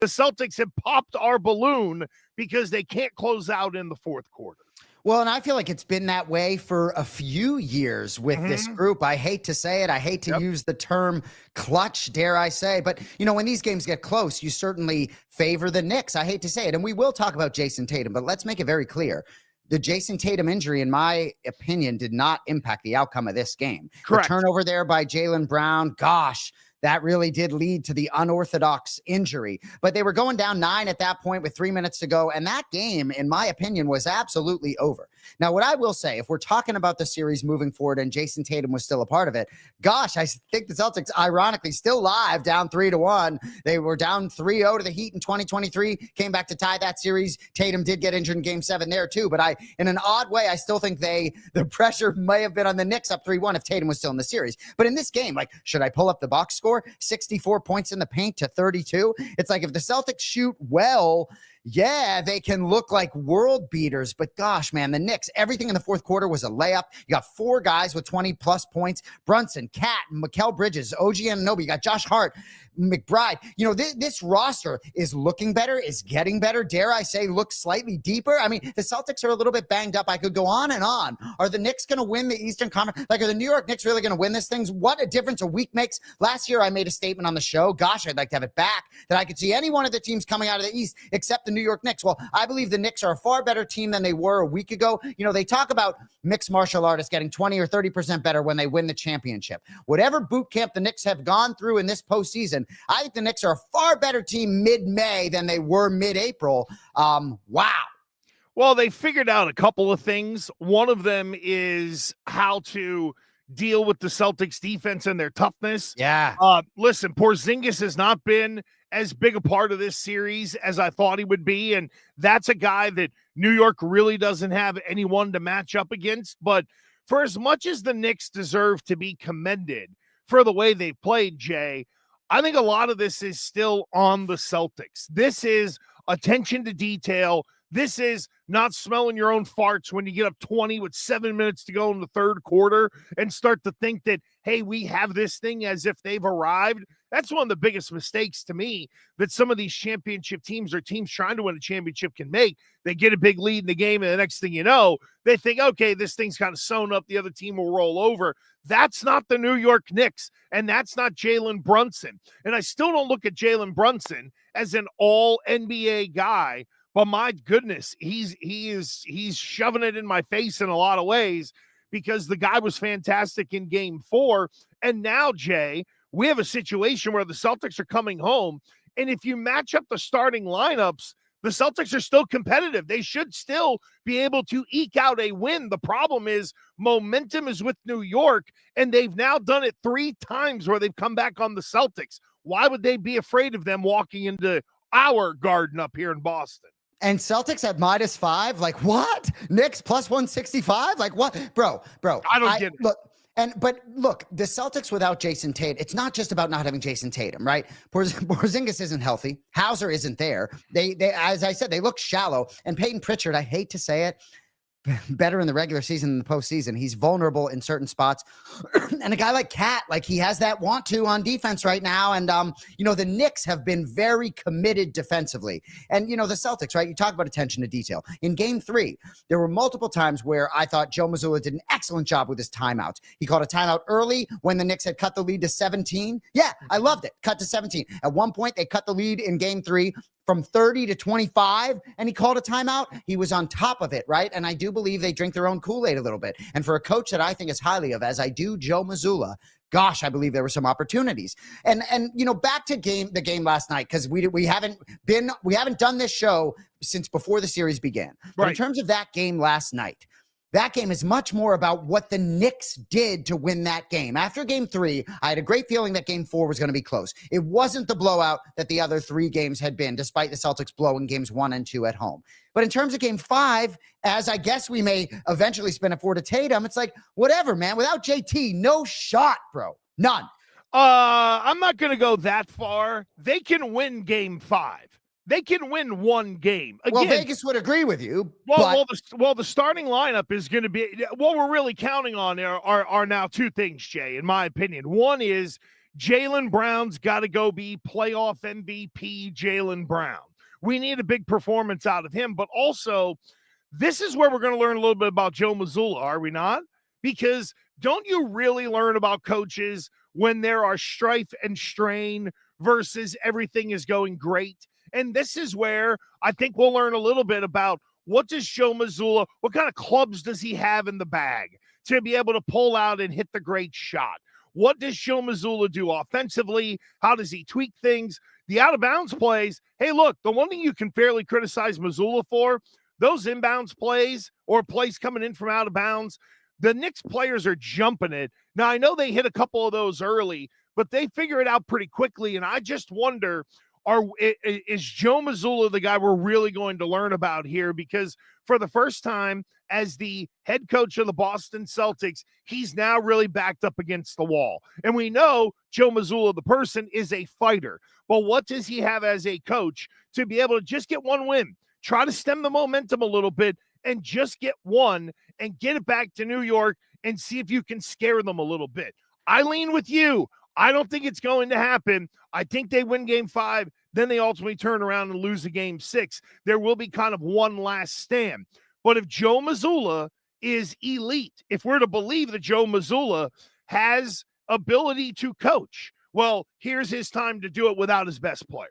the Celtics have popped our balloon because they can't close out in the fourth quarter. Well, and I feel like it's been that way for a few years with this group. I hate to say it. I hate to use the term clutch, dare I say. But, when these games get close, you certainly favor the Knicks. I hate to say it. And we will talk about Jason Tatum, but let's make it very clear. The Jason Tatum injury, in my opinion, did not impact the outcome of this game. Correct. The turnover there by Jaylen Brown, gosh, that really did lead to the unorthodox injury. But they were going down 9 at that point with 3 minutes to go. And that game, in my opinion, was absolutely over. Now, what I will say, if we're talking about the series moving forward and Jason Tatum was still a part of it, gosh, I think the Celtics, ironically, still live, down 3-1. They were down 3-0 to the Heat in 2023, came back to tie that series. Tatum did get injured in Game 7 there, too. But in an odd way, I still think the pressure may have been on the Knicks up 3-1 if Tatum was still in the series. But in this game, should I pull up the box score? 64 points in the paint to 32. It's like if the Celtics shoot well, yeah, they can look like world beaters. But gosh, man, the Knicks, everything in the fourth quarter was a layup. You got 4 guys with 20-plus points. Brunson, Cat, Mikal Bridges, OG Anunoby. You got Josh Hart, McBride. This roster is looking better, is getting better. Dare I say, looks slightly deeper. I mean, the Celtics are a little bit banged up. I could go on and on. Are the Knicks going to win the Eastern Conference? Are the New York Knicks really going to win this thing? What a difference a week makes. Last year, I made a statement on the show. Gosh, I'd like to have it back, that I could see any one of the teams coming out of the East except the New York Knicks. Well, I believe the Knicks are a far better team than they were a week ago. They talk about mixed martial artists getting 20 or 30% better when they win the championship. Whatever boot camp the Knicks have gone through in this postseason, I think the Knicks are a far better team mid-May than they were mid-April. Wow. Well, they figured out a couple of things. One of them is how to deal with the Celtics defense and their toughness. Yeah. Listen, Porzingis has not been as big a part of this series as I thought he would be, and that's a guy that New York really doesn't have anyone to match up against. But for as much as the Knicks deserve to be commended for the way they've played, Jay, I think a lot of this is still on the Celtics. This is attention to detail. This is not smelling your own farts when you get up 20 with 7 minutes to go in the third quarter and start to think that, hey, we have this thing as if they've arrived. That's one of the biggest mistakes to me that some of these championship teams or teams trying to win a championship can make. They get a big lead in the game, and the next thing you know, they think, okay, this thing's kind of sewn up. The other team will roll over. That's not the New York Knicks, and that's not Jalen Brunson. And I still don't look at Jalen Brunson as an all-NBA guy. But my goodness, he's shoving it in my face in a lot of ways because the guy was fantastic in Game 4. And now, Jay, we have a situation where the Celtics are coming home. And if you match up the starting lineups, the Celtics are still competitive. They should still be able to eke out a win. The problem is momentum is with New York, and they've now done it 3 times where they've come back on the Celtics. Why would they be afraid of them walking into our garden up here in Boston? And Celtics at -5? Like, what? Knicks plus 165? Like, what? Bro. I don't get it. But look, the Celtics without Jason Tatum, it's not just about not having Jason Tatum, right? Porzingis isn't healthy. Hauser isn't there. They, as I said, they look shallow. And Peyton Pritchard, I hate to say it, better in the regular season than the postseason. He's vulnerable in certain spots. And a guy like Cat, like he has that want to on defense right now. And, the Knicks have been very committed defensively. And, the Celtics, right? You talk about attention to detail. In Game 3, there were multiple times where I thought Joe Mazzulla did an excellent job with his timeouts. He called a timeout early when the Knicks had cut the lead to 17. Yeah, I loved it. Cut to 17. At one point, they cut the lead in Game 3 from 30 to 25, and he called a timeout. He was on top of it, right? And I do believe they drink their own Kool-Aid a little bit. And for a coach that I think is highly of, as I do Joe Mazzulla, gosh, I believe there were some opportunities. And back to the game last night, because we haven't done this show since before the series began. But in terms of that game last night, that game is much more about what the Knicks did to win that game. After Game 3, I had a great feeling that Game 4 was going to be close. It wasn't the blowout that the other 3 games had been, despite the Celtics blowing Games 1 and 2 at home. But in terms of Game 5, as I guess we may eventually spin it forward to Tatum, it's like, whatever, man. Without JT, no shot, bro. None. I'm not going to go that far. They can win Game 5. They can win one game. Again, well, Vegas would agree with you. The starting lineup is going to be what we're really counting on are now 2 things, Jay, in my opinion. One is Jaylen Brown's got to go be playoff MVP Jaylen Brown. We need a big performance out of him, but also this is where we're going to learn a little bit about Joe Mazzulla, are we not? Because don't you really learn about coaches when there are strife and strain versus everything is going great? And this is where I think we'll learn a little bit about what does Joe Mazzulla, what kind of clubs does he have in the bag to be able to pull out and hit the great shot? What does Joe Mazzulla do offensively? How does he tweak things? The out-of-bounds plays, hey, look, the one thing you can fairly criticize Mazzulla for, those inbounds plays or plays coming in from out of bounds, the Knicks players are jumping it. Now, I know they hit a couple of those early, but they figure it out pretty quickly, and I just wonder, is Joe Mazzulla the guy we're really going to learn about here? Because for the first time as the head coach of the Boston Celtics, he's now really backed up against the wall. And we know Joe Mazzulla, the person, is a fighter. But what does he have as a coach to be able to just get one win, try to stem the momentum a little bit, and just get one and get it back to New York and see if you can scare them a little bit? I lean with you. I don't think it's going to happen. I think they win game 5. Then they ultimately turn around and lose a game 6. There will be kind of one last stand. But if Joe Mazzulla is elite, if we're to believe that Joe Mazzulla has ability to coach, well, here's his time to do it without his best player.